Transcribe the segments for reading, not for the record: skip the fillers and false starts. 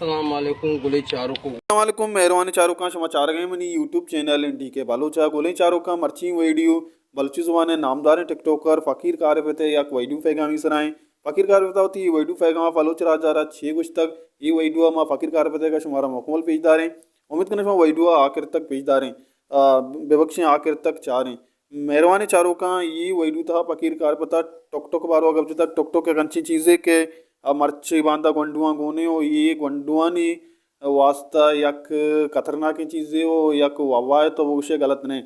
अस्सलाम वालेकुम गुले चारों को वालेकुम मेहरबानी चारों का समाचार गए मनी यूट्यूब चैनल इंडी के बालोचा गोले चारों का मर्ची वीडियो बलची जुबान नामदार टिकटॉकर फ़कीर कारफते या वीडियो फैगामी सराएं फ़कीर कारफता होती है वीडियो फैगामा फलोच राजा रहा 6 कुछ तक ये वीडियो माँ फ़कीर कारफते का शुमारा मुकम्मल पेजदार हैं। उम्मीद करने वीडियो आखिर तक पेजदार हैं बेबख्शें आखिर तक चाह रहे मेहरबानी चारों का ये वीडियो था फ़कीर कारफता टोक बारो अगर तक टोक एक अच्छी चीज़ें के मर्ची बांधा गुंडुआ गोने हो ये गुंडुआ नहीं वास्ता यक खतरनाक चीज़ें हो यक ववा है तो वो उसे गलत नहीं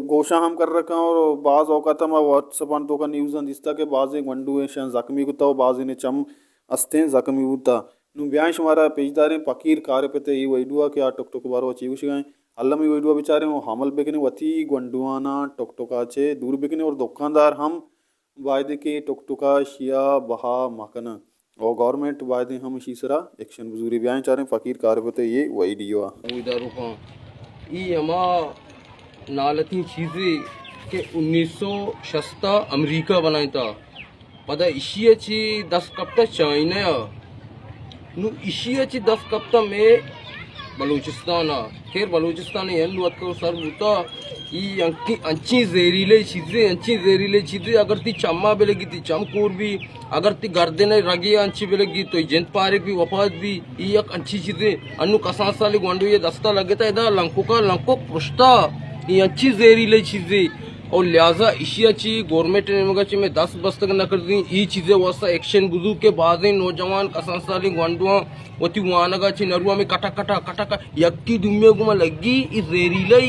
गोशा हम कर रखा और बाज़ औकात मैं व्हाट्सअप तो का न्यूज़ दिसता के बाज़ वंडू है शायद जख्मी होता हो बाज़ ने चम अस्ते जख्मी होता नु ब्याह हमारा पेजदार फ़कीर कार पे ये वैडुआ के टुक टुक बारो अच्छी उस गए अल्लाह में वैडुआ बेचारे वो हमल बेकने वती गुंडुआना टुक टुका चे दूर बेकने और दुकानदार हम वायदे के टुक टुका शिया बहा मकना और गवर्नमेंट वायदे हम इसी तरह एक्शन बजूरी बयान चाह रहे हैं फ़कीर कार पे ये वीडियो उदारू का ये हमा नालती चीज़ें के 1960 अमेरिका बनाया था पता इसी अच्छी 10 कप्ता चाइना नु इसी अच्छी 10 कप्ता में बलूचिस्तान खैर बलूचिस्तान एल्लुअत को सर बुता ये अच्छी जहरीले चीज़ें अगर ती चम्मा बेलेगी ती चमकूर भी अगर ती गर्दे ने रगी अच्छी बेलेगी तो जंत पारे भी वफात भी ये एक अच्छी चीज़ें अनु कसा साली गुंडू ये दस्ता लगे था इधर लंको पुश्ता ये अच्छी जहरीले चीज़ें और लिहाजा इसी अच्छी गवर्नमेंट ने मगर में 10 बस तक न कर दी ये चीज़ें वास्ता एक्शन बुजू के बाद नौजवान कसा साली गुंडुआ वती वहाँ ची नरुआ में कटा यक्की दुम्मे गुमा लगी इस जहरीले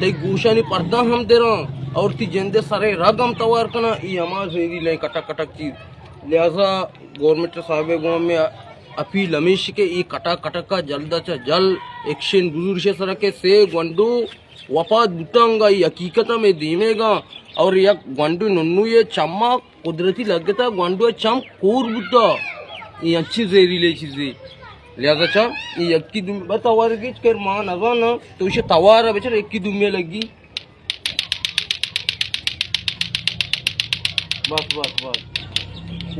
ते गोशा नहीं पड़ता हम दे रहा और ती जंदे सारे रग हम तवार करना ये हमारा जहरीले कटा चीज़ लिहाजा गवर्नमेंट साहब गाँव में अपील हमेश के ये कटा का जल्द से जल्द एक्शन बुजुर्ग से सर के से गुंडू वफात बुतांगा ये हकीकत में दीमेगा और यह गुंडू नन्नू ये चम्मा कुदरती लगता गुंडू चम कोर बुता ये अच्छी जहरीली चीज़ें लिहाजा चम ये यक्की दुम तवार की कर माँ नजा ना तो इसे तवार है बेचारा एक की दुम्मे लगी बस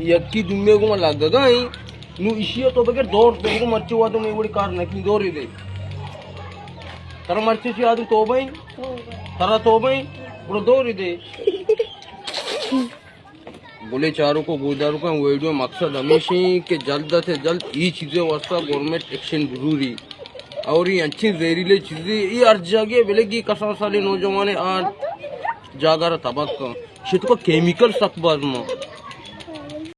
यक्की दुम्मे को मैं लग गया ही नु इसी तो बगैर दौड़ तो मर्ची हुआ तो मैं बड़ी कार नकली दौड़ ही दे तारा मर्ची से आदमी तो भाई तारा तो भाई बड़ा दौड़ ही दे बोले चारों को गुजारों का वीडियो मकसद हमेशा के जल्द से जल्द ये चीज़ें वास्ता गवर्नमेंट एक्शन जरूरी और ये अच्छी जहरीली चीज़ें ये हर जगह मिलेगी कसा साली नौजवान आज जागर तबक का केमिकल सकबाज में